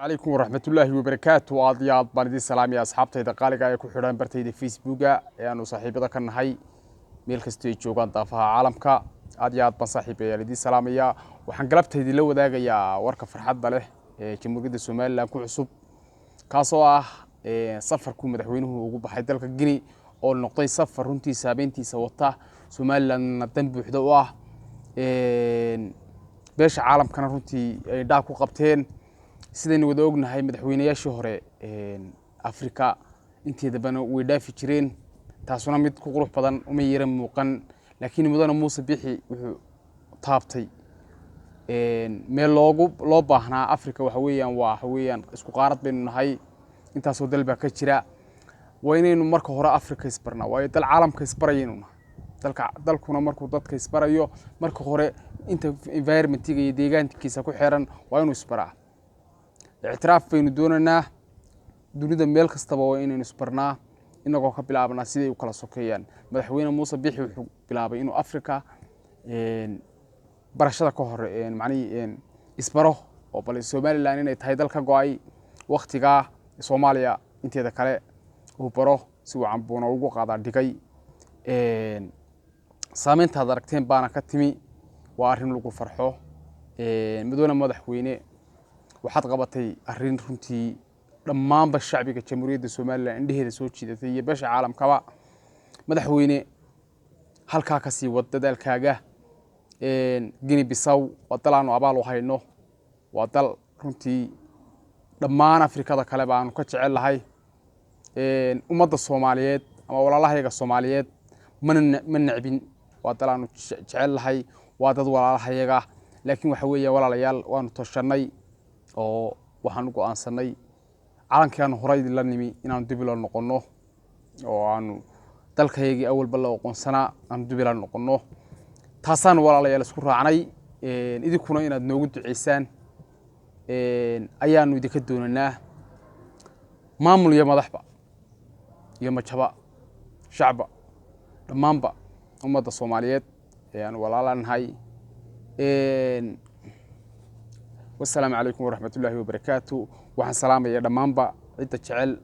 عليكم ورحمة الله وبركاته وأضياء بلدي السلام يا أصحابتي دقالق أي كحران برتيدي فيسبوكا يعني صاحبي كان هاي ميل كستي جوجان طافها عالمك أضياء بصاحبي يا لدي السلام يا وحنقلبت هدي لو ذاك يا ورك فرحات له جمهورية الصومال لكو عصب كاسوا سفر كوم مدحوينه وجوب حيدلك الجني أو النقطة سفر رنتي سابنتي سوتها صومال لأن الدنب بحدوه بيش عالم كان رنتي داكو قبتين sidaynu wada ognahay madaxweynayaashii hore Afrika inteeda bana way dhaafi jireen taasuna mid ku qurux badan uma yeeran muuqan laakiin mudana Muuse Bixi wuxuu taabtay meel loo baahnaa Afrika waxa weeyaan isku qaarad baynu nahay intaas oo dalba ka jira waa inaynu marka hore Afrika isbarnaa waa dal caalamka isbarayayna dalkuna markuu dadka isbarayo marka hore inta environment-iga iyo deegaankiisa ku xiran waa inuu isbaraa اعتراف بين دوننا دونيدا ميل كستaba waa inaynu isbarnaa inagoo ka bilaabnaa sidii u kala sokeeyaan madaxweyne Muuse Bixi wuxuu bilaabay inuu Afrika barashada ka hor macni isbaro oo bal Soomaaliland inay tahay dalka go'ay waqtiga Soomaaliya inteeda kale uu baro si uu cambuuna ugu qaada dhigay saameynta aragteen baana ka timi waa arrin lagu farxo madaxweyne madaxweyne waxaad qabatay arrin runtii dhammaanba shacbiga jamhuuriyadda Soomaaliland indhaheeda soo jiidatay iyo beesha caalamkaba madaxweyne halka ka sii wad dadaalkaaga Guinea Bissau waa dal aanu abaal u hayno waa dal runtii dhammaan Afrikada kale baanu ka jecelahay ummadda Soomaaliyeed ama walaalahayaga Soomaaliyeed ma nacbin waa dal aanu jecelahay waa dad walaalahayaga laakiin waxa weeye walaalayaal waanu toshanay oo waxaan go'aansanay calankan horay la nimi inaan dib loo noqono oo aanu dalkaygii awalba la aqoonsanaa aan dib loo noqono taasaan walaalayaal isku raacnay idinkuna inaad noogu duceysaan ayaanu idinka doonanaa maamul iyo madaxba iyo majaba shacba dhammaanba ummadda Soomaaliyeed aan walaalanahay والسلام عليكم ورحمة الله وبركاته وحن سلام يا دمانبا عدة جعل